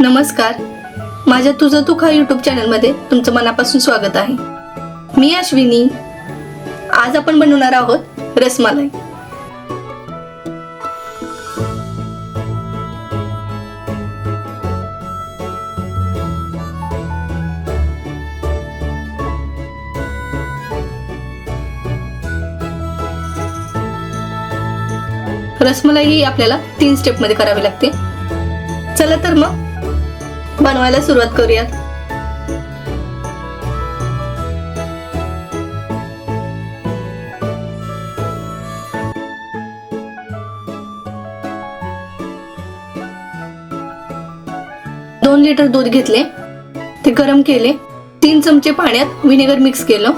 नमस्कार, माझ्या तुझं तू खा यूट्यूब चॅनलमध्ये तुमचं मनापासून स्वागत आहे. मी अश्विनी. आज आपण बनवणार आहोत रसमलाई. रसमलाई ही आपल्याला 3 स्टेपमध्ये करावी लागते. चला तर मग बनवायला सुरुवात करूयात. दोन लिटर दूध घेतले, ते गरम केले. 3 चमचे पाण्यात विनेगर मिक्स केलं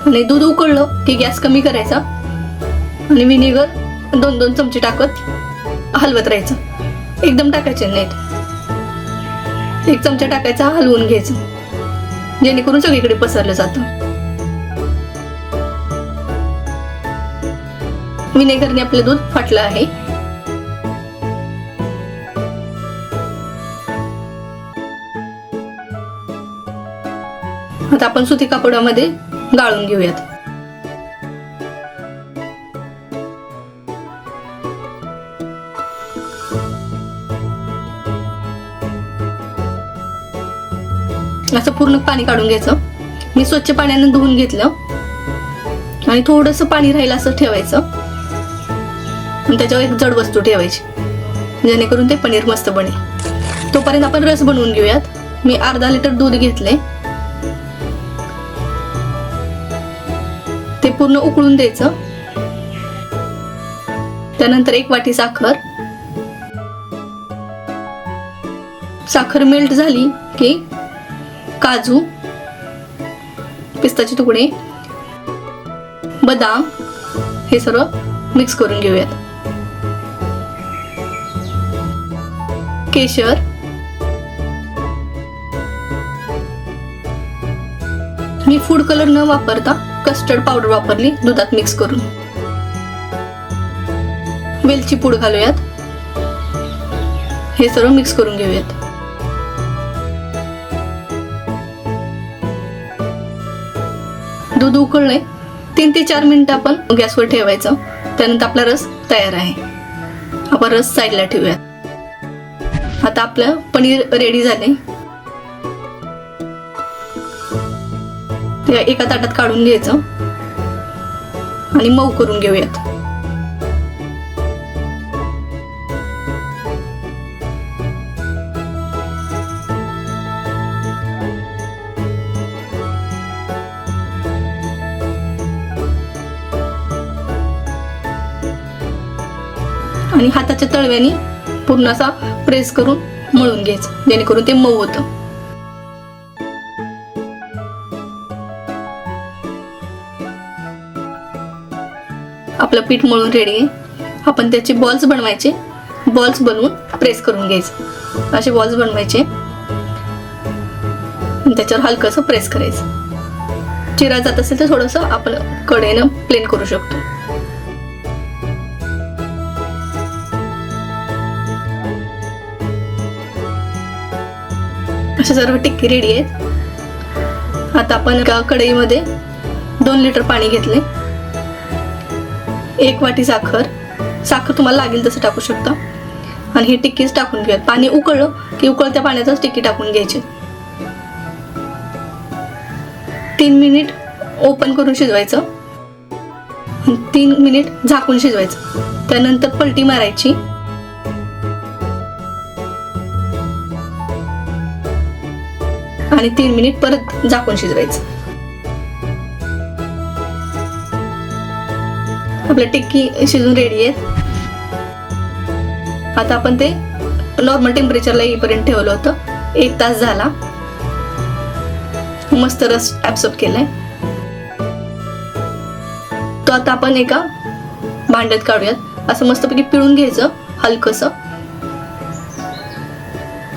आणि दूध उकळलं की गॅस कमी करायचा आणि विनेगर 2-2 चमचे टाकत हलवत राहायचं. एकदम टाकायचे नाहीत, 1 चमचा टाकायचा, हलवून घ्यायचं जेणेकरून सगळीकडे पसरलं जातं. विनेगरने आपलं दूध फाटलं आहे. आता आपण सुती कापडामध्ये गाळून घेऊयात. असं पूर्ण पाणी काढून घ्यायचं. मी स्वच्छ पाण्याने धुवून घेतलं आणि थोडंसं पाणी राहिलं असं ठेवायचं आणि त्याच्यावर एक जड वस्तू ठेवायची जेणेकरून ते पनीर मस्त बनेल. तोपर्यंत आपण रस बनवून घेऊयात. मी अर्धा लिटर दूध घेतले, ते पूर्ण उकळून द्यायचं. त्यानंतर 1 वाटी साखर. साखर मेल्ट झाली की काजू, पिस्ताचे तुकडे, बदाम हे सर्व मिक्स करून घेऊयात. केशर, मी फूड कलर न वापरता कस्टर्ड पावडर वापरली दुधात मिक्स करून. वेलची पूड घालूयात. हे सर्व मिक्स करून घेऊयात. दूध उकळले, 3 ते 4 मिनिटं आपण गॅसवर ठेवायचं. त्यानंतर आपला रस तयार आहे. आपण रस साईडला ठेवूयात. आता आपलं पनीर रेडी झाले. ते एका ताटात काढून घ्यायचं आणि मऊ करून घेऊयात. आणि हाताच्या तळव्याने पूर्ण असा प्रेस करून मळून घ्यायचं जेणेकरून ते मऊ होतं. आपलं पीठ मळून रेडी आहे. आपण त्याचे बॉल्स बनवायचे. बॉल्स बनवून प्रेस करून घ्यायचं. असे बॉल्स बनवायचे, त्याच्यावर हलकंसं प्रेस करायचं. चिरा जात असेल तर थोडंसं आपण कडेनं प्लेन करू शकतो. अशा सर्व टिक्की रेडी आहेत. आता आपण एका कढईमध्ये 2 लिटर पाणी घेतले. 1 वाटी साखर. साखर तुम्हाला लागेल तसं टाकू शकता. आणि ही टिक्कीच टाकून घेऊयात. पाणी उकळलं की उकळत्या पाण्यातच टिक्की टाकून घ्यायची. 3 मिनिट ओपन करून शिजवायचं. 3 मिनिट झाकून शिजवायचं. त्यानंतर पलटी मारायची. आणि 3 मिनिट परत झाकून शिजवायचं. आपलं टिक्की शिजून रेडी आहे. आता आपण ते नॉर्मल टेम्परेचरला येईपर्यंत ठेवलं होतं. 1 तास झाला. मस्त रस ऍब्सॉर्ब केलाय. तो आता आपण एका भांड्यात काढूयात. असं मस्तपैकी पिळून घ्यायचं हलकंसं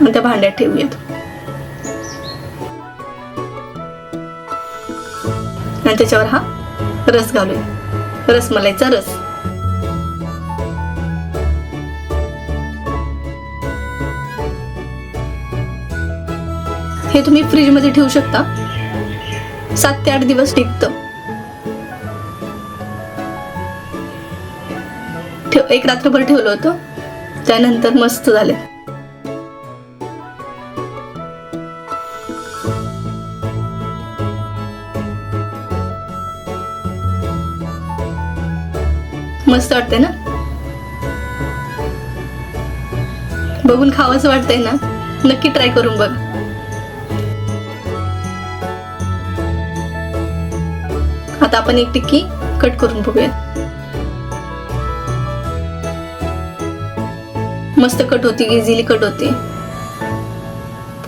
आणि त्या भांड्यात ठेवूयात. आणि त्याच्यावर हा रस घालूया, रसमलाईचा रस. हे तुम्ही फ्रीजमध्ये ठेवू शकता, 7 ते 8 दिवस टिकतं. एक रात्रभर ठेवलं होतं, त्यानंतर मस्त झाले. मस्त वाटतंय ना, बघून खावंच वाटतंय ना. नक्की ट्राय करून बघ. आता आपण एक टिक्की कट करून बघूया. मस्त कट होती, इझिली कट होते,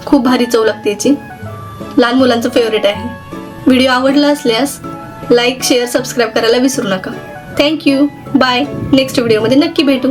खूप भारी चव लागते याची. लहान मुलांचं फेवरेट आहे. व्हिडिओ आवडला असल्यास लाईक, शेअर, सबस्क्राईब करायला विसरू नका. थँक्यू. बाय. नेक्स्ट व्हिडिओमध्ये नक्की भेटू.